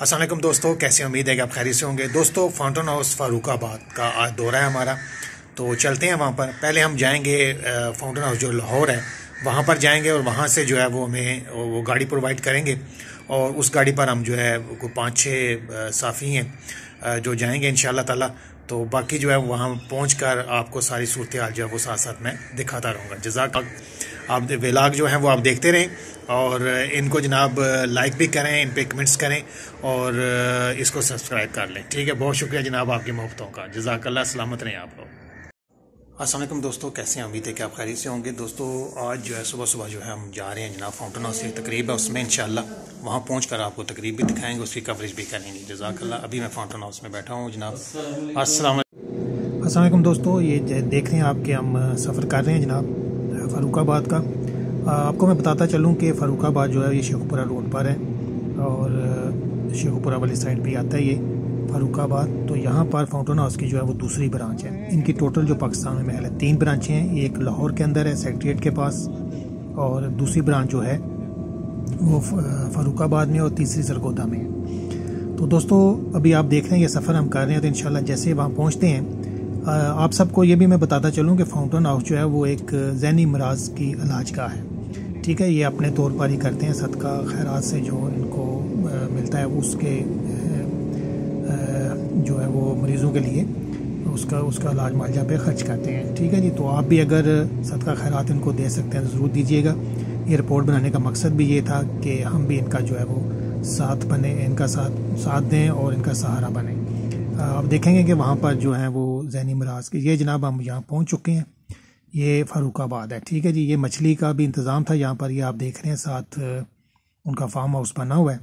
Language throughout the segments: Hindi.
अस्सलाम वालेकुम दोस्तों, कैसे उम्मीद है कि आप खैरियत से होंगे। दोस्तों, फाउंटेन हाउस फारूकाबाद का आज दौरा है हमारा, तो चलते हैं वहाँ पर। पहले हम जाएंगे फाउंटेन हाउस जो लाहौर है वहाँ पर जाएंगे और वहाँ से जो है वो हमें वो गाड़ी प्रोवाइड करेंगे और उस गाड़ी पर हम जो है को 5-6 साफ़ी हैं जो जाएंगे इंशाअल्लाह ताला। तो बाकी जो है वहाँ पहुँचकर आपको सारी सूरत हाल जो है वो साथ साथ मैं दिखाता रहूँगा। जज़ाक आप व्लॉग जो हैं वो आप देखते रहें और इनको जनाब लाइक भी करें, इन पे कमेंट्स करें और इसको सब्सक्राइब कर लें। ठीक है, बहुत शुक्रिया जनाब आपकी मोहब्बतों का। जज़ाकल्लाह, सलामत रहें आप लोग। अस्सलाम वालेकुम दोस्तों, कैसे हैं? उम्मीद है कि आप खैरियत से होंगे। दोस्तों, आज जो है सुबह सुबह जो है हम जा रहे हैं जनाब फाउंटेन हाउस से तकरीब है, उसमें इंशाल्लाह वहाँ पहुँच कर आपको तकरीब भी दिखाएंगे, उसकी कवरेज भी करेंगे। जज़ाकल्लाह। अभी मैं फाउंटेन हाउस में बैठा हूँ जनाब। अस्सलाम वालेकुम दोस्तों, ये देख रहे हैं आप कि हम सफ़र कर रहे हैं जनाब फ़ारूकाबाद का। आपको मैं बताता चलूँ कि फ़ारूकाबाद जो है ये शेखुपुरा रोड पर है और शेखुपुरा वाली साइड पे आता है ये फ़ारूकाबाद। तो यहाँ पर फाउंटेन हाउस की जो है वो दूसरी ब्रांच है। इनकी टोटल जो पाकिस्तान में महल है 3 ब्रांचें हैं। एक लाहौर के अंदर है सेक्रेटरीट के पास, और दूसरी ब्रांच जो है वो फ़ारूकाबाद में और तीसरी सरगोदा में है। तो दोस्तों, अभी आप देख रहे हैं ये सफ़र हम कर रहे हैं, तो इंशाल्लाह जैसे वहाँ पहुँचते हैं आप सबको ये भी मैं बताता चलूँ कि फाउंटेन हाउस जो है वो एक ज़हनी मराज की इलाज का है। ठीक है, ये अपने तौर पर ही करते हैं, सदका खैरात से जो इनको मिलता है उसके जो है वो मरीज़ों के लिए उसका इलाज मुआवजा पे ख़र्च करते हैं। ठीक है जी, तो आप भी अगर सदका खैरात इनको दे सकते हैं तो ज़रूर दीजिएगा। ये रिपोर्ट बनाने का मकसद भी ये था कि हम भी इनका जो है वो साथ बने, इनका साथ दें और इनका सहारा बने। आप देखेंगे कि वहाँ पर जो है वो ज़हनी मराज के ये जनाब हम यहाँ पहुँच चुके हैं। ये फ़ारूकाबाद है। ठीक है जी, ये मछली का भी इंतज़ाम था यहाँ पर, ये आप देख रहे हैं साथ उनका फार्म हाउस बना हुआ है,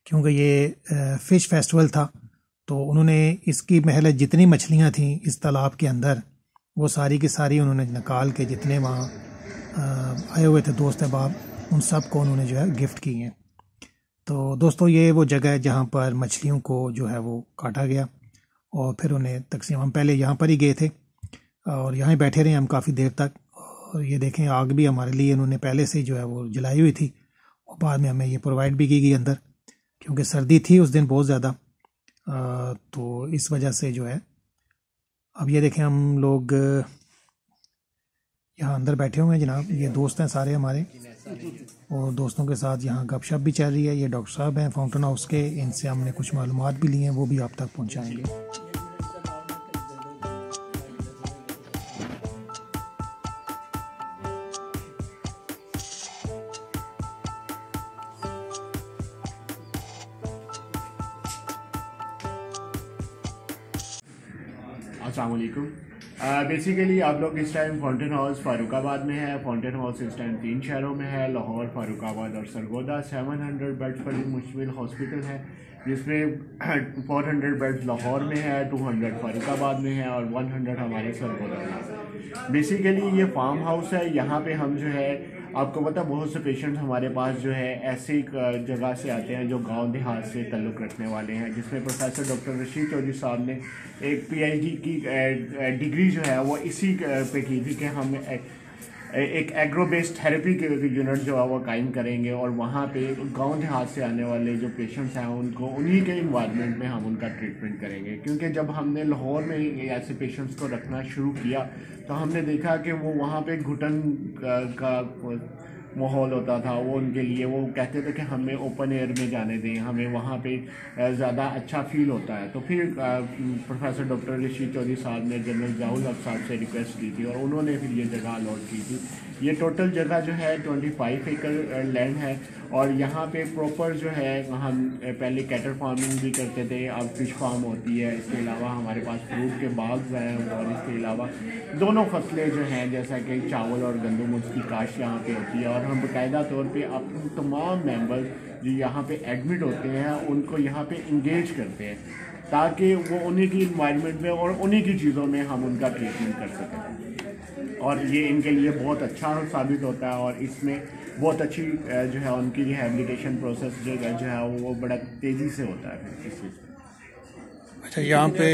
क्योंकि ये फ़िश फेस्टिवल था तो उन्होंने इसकी महल जितनी मछलियाँ थीं इस तालाब के अंदर वो सारी की सारी उन्होंने निकाल के जितने वहाँ आए हुए थे दोस्त अहबाब उन सब को उन्होंने जो है गिफ्ट की हैं। तो दोस्तों, ये वो जगह है जहाँ पर मछलियों को जो है वो काटा गया और फिर उन्हें तकसीम, हम पहले यहाँ पर ही गए थे और यहाँ ही बैठे रहे हम काफ़ी देर तक। और ये देखें आग भी हमारे लिए इन्होंने पहले से जो है वो जलाई हुई थी और बाद में हमें ये प्रोवाइड भी की गई अंदर, क्योंकि सर्दी थी उस दिन बहुत ज़्यादा, तो इस वजह से जो है। अब ये देखें हम लोग यहाँ अंदर बैठे हुए हैं जनाब, ये दोस्त हैं सारे हमारे और दोस्तों के साथ यहाँ गपशप भी चल रही है। ये डॉक्टर साहब हैं फाउंटेन हाउस के, इनसे हमने कुछ मालूमात भी ली हैं, वो भी आप तक पहुँचाएँगे। अस्सलाम वालेकुम। बेसिकली आप लोग इस टाइम फाउंटेन हाउस फ़ारूकाबाद में है। फाउंटेन हाउस इस टाइम 3 शहरों में है, लाहौर, फ़ारूकाबाद और सरगोदा। 700 बेड्स पर मुश्तमिल हॉस्पिटल है, जिसमें 400 बेड्स लाहौर में है, 200 फ़ारूकाबाद में है और 100 हमारे सरगोदा में है। बेसिकली ये फार्म हाउस है। यहाँ पे हम जो है आपको पता बहुत से पेशेंट हमारे पास जो है ऐसी जगह से आते हैं जो गांव देहात से ताल्लुक़ रखने वाले हैं, जिसमें प्रोफेसर डॉक्टर रशीद चौधरी साहब ने एक PhD की डिग्री जो है वो इसी पे की थी कि हम एक एग्रो बेस्ड थेरेपी के यूनिट जो है वो कायम करेंगे और वहाँ पे गांव देहात से आने वाले जो पेशेंट्स हैं उनको उन्हीं के इन्वायरमेंट में हम उनका ट्रीटमेंट करेंगे। क्योंकि जब हमने लाहौर में ऐसे पेशेंट्स को रखना शुरू किया तो हमने देखा कि वो वहाँ पे घुटन का माहौल होता था, वो उनके लिए वो कहते थे कि हमें ओपन एयर में जाने दें, हमें वहाँ पे ज़्यादा अच्छा फील होता है। तो फिर प्रोफेसर डॉक्टर रशीद चौधरी साहब ने जनरल जाहुल हक साहब से रिक्वेस्ट की थी और उन्होंने फिर ये जगह अलॉट की थी। ये टोटल जगह जो है 25 एकड़ लैंड है और यहाँ पे प्रॉपर जो है हम पहले कैटर फार्मिंग भी करते थे, अब फिश फार्म होती है। इसके अलावा हमारे पास फ्रूट के बाग हैं और इसके अलावा दोनों फसलें जो हैं जैसा कि चावल और गंदम उसकी काश्त यहाँ पे होती है। और हम बाकायदा तौर पे अपने तमाम मेंबर जो यहाँ पे एडमिट होते हैं उनको यहाँ पे इंगेज करते हैं ताकि वो उन्हीं की इन्वायरमेंट में और उन्हीं की चीज़ों में हम उनका ट्रीटमेंट कर सकें और ये इनके लिए बहुत अच्छा साबित होता है और इसमें बहुत अच्छी जो है उनकी रिहैबिलिटेशन प्रोसेस जो है वो बड़ा तेज़ी से होता है। फिर इस चीज़ अच्छा, यहाँ पे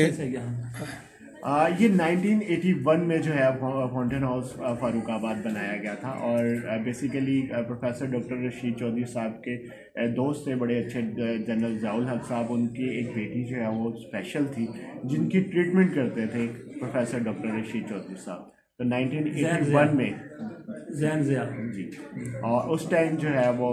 ये 1981 में जो है फाउंटेन हाउस फारूकाबाद बनाया गया था और basically professor doctor Rashid Chaudhary साहब के दोस्त थे बड़े अच्छे जनरल ज़ियाउल हक साहब, उनकी एक बेटी जो है वो स्पेशल थी जिनकी ट्रीटमेंट करते थे प्रोफेसर डॉक्टर रशीद चौधरी साहब। तो 1981 में जैन ज़िया जी, और उस टाइम जो है वो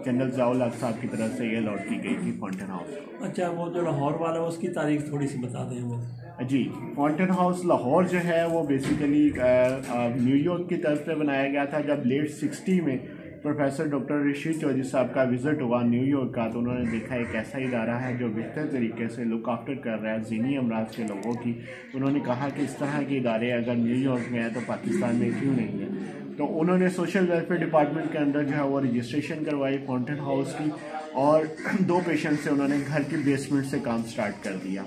जनरल ज़ियाउल हक साहब की तरफ से ये अलॉट की गई थी फाउंटेन हाउस को। अच्छा, वो जो लाहौर वाला है उसकी तारीख थोड़ी सी बता दें हमें। जी, फाउंटेन हाउस लाहौर जो है वो बेसिकली न्यूयॉर्क की तरफ से बनाया गया था। जब लेट 60 में प्रोफेसर डॉक्टर रशीद चौधरी साहब का विज़िट हुआ न्यूयॉर्क का, तो उन्होंने देखा एक ऐसा इदारा है जो बेहतर तरीके से लुक आफ्टर कर रहा है ज़हनी अमराज के लोगों की। उन्होंने कहा कि इस तरह के इदारे अगर न्यूयॉर्क में है तो पाकिस्तान में क्यों नहीं है। तो उन्होंने सोशल वेलफेयर डिपार्टमेंट के अंदर जो है वो रजिस्ट्रेशन करवाई फाउंटेन हाउस की, और 2 पेशेंट से उन्होंने घर की बेसमेंट से काम स्टार्ट कर दिया।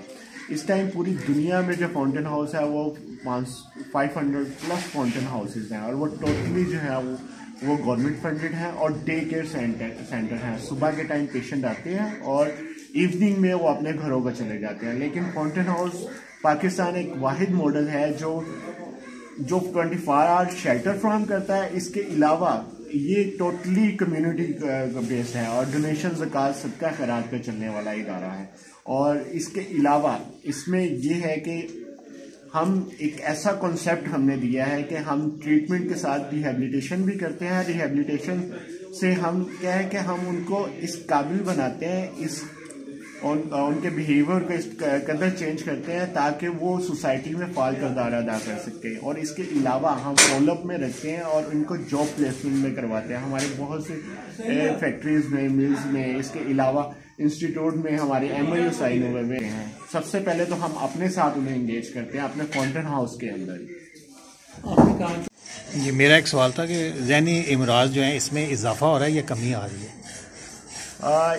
इस टाइम पूरी दुनिया में जो फाउंटेन हाउस है वो 500 प्लस फाउंटेन हाउसेज हैं, और वो टोटली जो है वो गवर्नमेंट फंडेड हैं और डे केयर सेंटर हैं। सुबह के टाइम पेशेंट आते हैं और इवनिंग में वो अपने घरों को चले जाते हैं। लेकिन फाउंटेन हाउस पाकिस्तान एक वाहिद मॉडल है जो 24 आवर शेल्टर फ्राहम करता है। इसके अलावा ये टोटली कम्युनिटी बेस्ड है और डोनेशन ज़कात सदका खैरात पे चलने वाला इदारा है। और इसके अलावा इसमें ये है कि हम एक ऐसा कॉन्सेप्ट हमने दिया है कि हम ट्रीटमेंट के साथ रिहेबिलिटेशन भी करते हैं। रिहेबिलिटेशन से हम क्या है कि हम उनको इस काबिल बनाते हैं, उनके बिहेवियर को इस कदर चेंज करते हैं ताकि वो सोसाइटी में फाल किरदार अदा कर सके। और इसके अलावा हम फॉलोअप में रखते हैं और उनको जॉब प्लेसमेंट में करवाते हैं हमारे बहुत से फैक्ट्रीज में, मिल्स में। इसके अलावा इंस्टीट्यूट में हमारे MOU साइन हुए हैं। सबसे पहले तो हम अपने साथ उन्हें इंगेज करते हैं अपने फाउंटेन हाउस के अंदर ही। आपने कहा ये मेरा एक सवाल था कि ज़हनी इमराज जो है इसमें इजाफा हो रहा है या कमी आ रही है?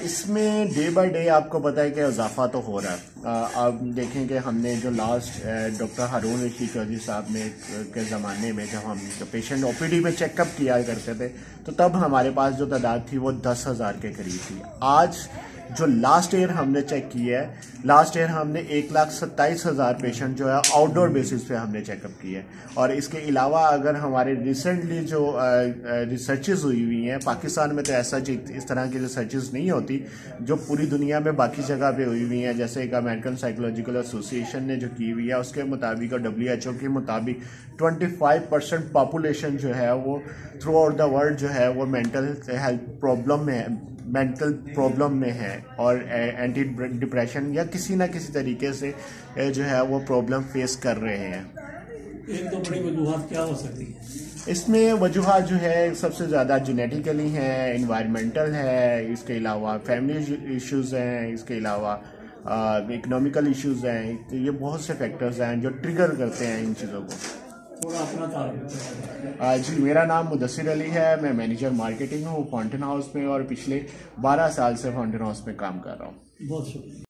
इसमें डे बाय डे आपको पता है कि इजाफा तो हो रहा है। आप देखें कि हमने जो लास्ट डॉक्टर हारून रशीद चौधरी साहब ने के ज़माने में जब हम पेशेंट OPD में चेकअप किया करते थे तो तब हमारे पास जो तादाद थी वो 10,000 के करीब थी। आज जो लास्ट ईयर हमने चेक किया है, लास्ट ईयर हमने 1,27,000 पेशेंट जो है आउटडोर बेसिस पे हमने चेकअप किए हैं। और इसके अलावा अगर हमारे रिसेंटली जो रिसर्चेज हुई हैं पाकिस्तान में, तो ऐसा इस तरह की रिसर्चेज नहीं होती जो पूरी दुनिया में बाकी जगह पे हुई हुई हैं। जैसे एक अमेरिकन साइकोलॉजिकल एसोसिएशन ने जो की हुई है उसके मुताबिक और WHO के मुताबिक 25% पॉपुलेशन जो है वो थ्रू आउट द वर्ल्ड जो है वो मेंटल प्रॉब्लम में है और एंटी डिप्रेशन या किसी ना किसी तरीके से जो है वो प्रॉब्लम फेस कर रहे हैं। एक तो बड़ी वजूहत क्या हो सकती है इसमें? वजूहत जो है सबसे ज़्यादा जेनेटिकली हैं, इन्वायरमेंटल है, इसके अलावा फैमिली इश्यूज़ हैं, इसके अलावा इकोनॉमिकल इश्यूज़ हैं। तो ये बहुत से फैक्टर्स हैं जो ट्रिगर करते हैं इन चीज़ों को। थोड़ा अपना तारुफ। जी, मेरा नाम मुदस्सिर अली है, मैं मैनेजर मार्केटिंग हूँ फाउंटेन हाउस में और पिछले 12 साल से फाउंटेन हाउस में काम कर रहा हूँ। बहुत शुक्रिया।